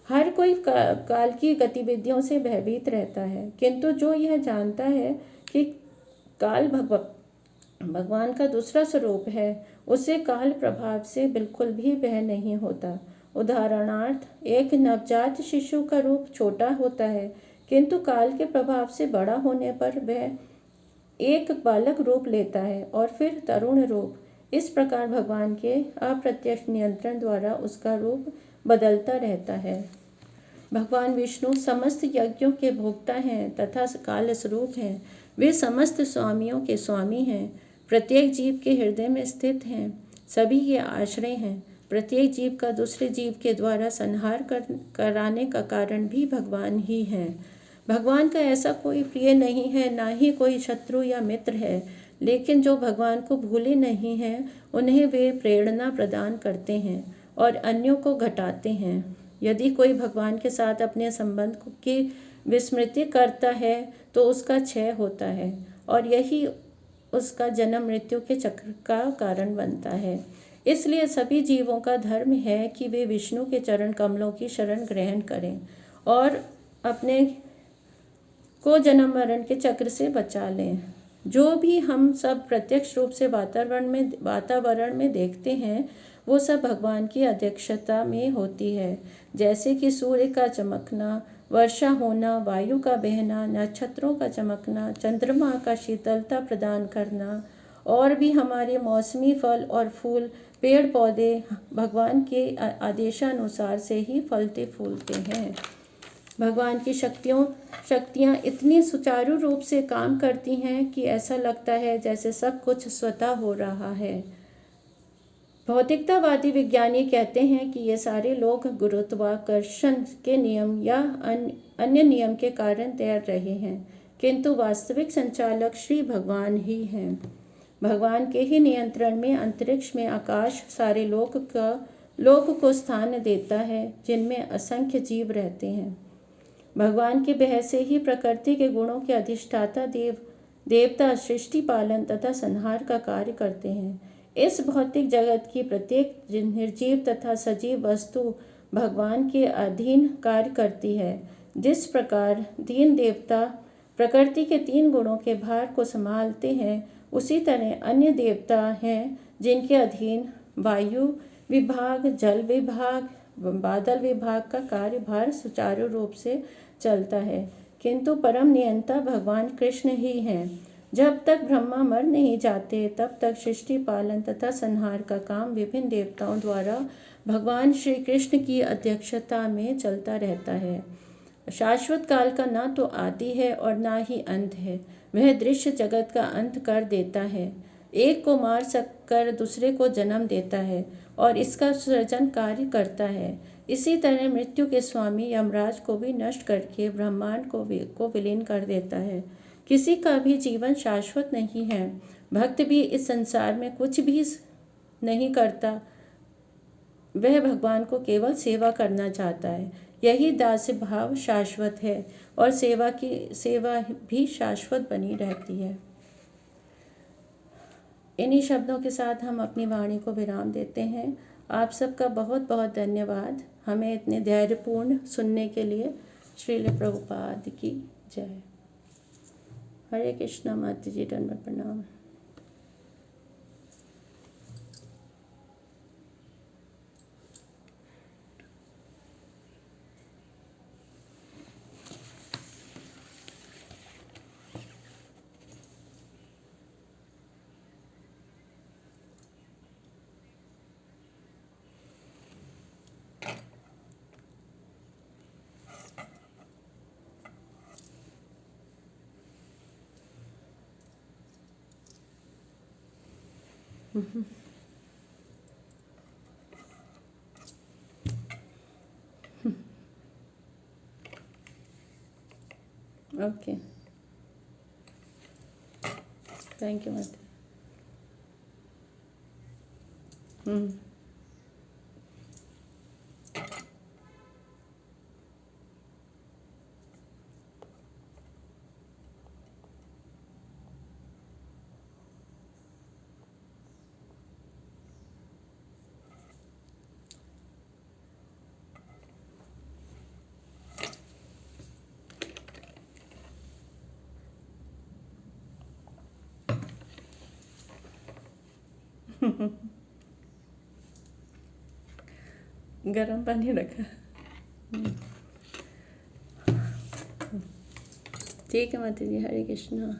हर कोई काल की गतिविधियों से भयभीत रहता है, किंतु जो यह जानता है कि काल भगवान का दूसरा स्वरूप है, उसे काल प्रभाव से बिल्कुल भी भय नहीं होता। उदाहरणार्थ, एक नवजात शिशु का रूप छोटा होता है, किंतु काल के प्रभाव से बड़ा होने पर वह एक बालक रूप लेता है और फिर तरुण रूप। इस प्रकार भगवान के अप्रत्यक्ष नियंत्रण द्वारा उसका रूप बदलता रहता है। भगवान विष्णु समस्त यज्ञों के भोक्ता हैं तथा काल स्वरूप हैं। वे समस्त स्वामियों के स्वामी हैं, प्रत्येक जीव के हृदय में स्थित हैं, सभी के आश्रय हैं। प्रत्येक जीव का दूसरे जीव के द्वारा संहार कराने का कारण भी भगवान ही हैं। भगवान का ऐसा कोई प्रिय नहीं है, ना ही कोई शत्रु या मित्र है, लेकिन जो भगवान को भूले नहीं हैं, उन्हें वे प्रेरणा प्रदान करते हैं और अन्यों को घटाते हैं। यदि कोई भगवान के साथ अपने संबंध की विस्मृति करता है तो उसका क्षय होता है और यही उसका जन्म मृत्यु के चक्र का कारण बनता है। इसलिए सभी जीवों का धर्म है कि वे विष्णु के चरण कमलों की शरण ग्रहण करें और अपने को जन्म मरण के चक्र से बचा लें। जो भी हम सब प्रत्यक्ष रूप से वातावरण में देखते हैं वो सब भगवान की अध्यक्षता में होती है, जैसे कि सूर्य का चमकना, वर्षा होना, वायु का बहना, नक्षत्रों का चमकना, चंद्रमा का शीतलता प्रदान करना और भी हमारे मौसमी फल और फूल, पेड़ पौधे भगवान के आदेशानुसार से ही फलते फूलते हैं। भगवान की शक्तियाँ इतनी सुचारू रूप से काम करती हैं कि ऐसा लगता है जैसे सब कुछ स्वतः हो रहा है। भौतिकतावादी विज्ञानी कहते हैं कि ये सारे लोग गुरुत्वाकर्षण के नियम या अन्य नियम के कारण तैर रहे हैं, किंतु वास्तविक संचालक श्री भगवान ही हैं। भगवान के ही नियंत्रण में अंतरिक्ष में आकाश सारे लोक को स्थान देता है, जिनमें असंख्य जीव रहते हैं। भगवान के भय से ही प्रकृति के गुणों के अधिष्ठाता देवता सृष्टि पालन तथा संहार का कार्य करते हैं। इस भौतिक जगत की प्रत्येक निर्जीव तथा सजीव वस्तु भगवान के अधीन कार्य करती है। जिस प्रकार दीन देवता प्रकृति के 3 गुणों के भार को संभालते हैं, उसी तरह अन्य देवता हैं जिनके अधीन वायु विभाग, जल विभाग, बादल विभाग का कार्यभार सुचारू रूप से चलता है, किंतु परम नियंता भगवान कृष्ण ही हैं। जब तक ब्रह्मा मर नहीं जाते तब तक सृष्टि पालन तथा संहार का काम विभिन्न देवताओं द्वारा भगवान श्री कृष्ण की अध्यक्षता में चलता रहता है। शाश्वत काल का ना तो आदि है और ना ही अंत है। वह दृश्य जगत का अंत कर देता है, एक को मार सककर दूसरे को जन्म देता है और इसका सृजन कार्य करता है। इसी तरह मृत्यु के स्वामी यमराज को भी नष्ट करके ब्रह्मांड को विलीन कर देता है। किसी का भी जीवन शाश्वत नहीं है। भक्त भी इस संसार में कुछ भी नहीं करता, वह भगवान को केवल सेवा करना चाहता है। यही दास्य भाव शाश्वत है और सेवा भी शाश्वत बनी रहती है। इन्हीं शब्दों के साथ हम अपनी वाणी को विराम देते हैं। आप सबका बहुत बहुत धन्यवाद हमें इतने धैर्यपूर्ण सुनने के लिए। श्रील प्रभुपाद की जय। हरे कृष्णा। माता जी दंडवत प्रणाम। ओके, थैंक यू माता। गरम पानी रखा। ठीक है माता जी। हरे कृष्णा।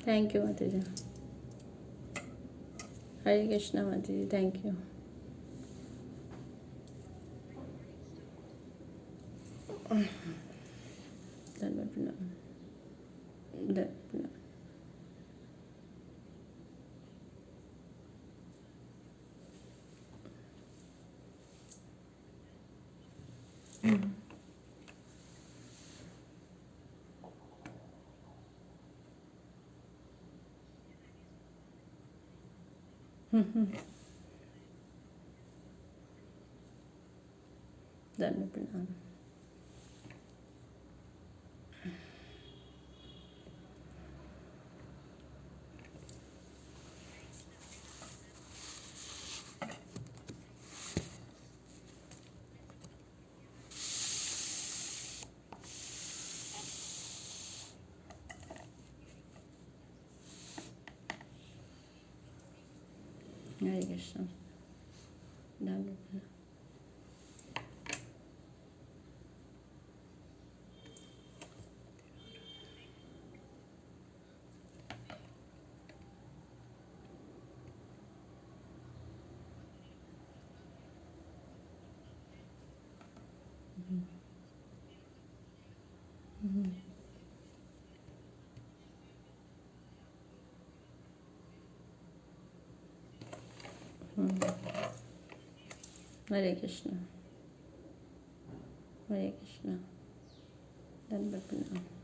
थैंक यू माता जी। हरे कृष्णा माता जी। Thank you. धन्यवाद। दंड प्रणाम। हरे कृष्ण। दंड प्रणाम। हरे कृष्ण। हरे कृष्ण। दंड प्रणाम।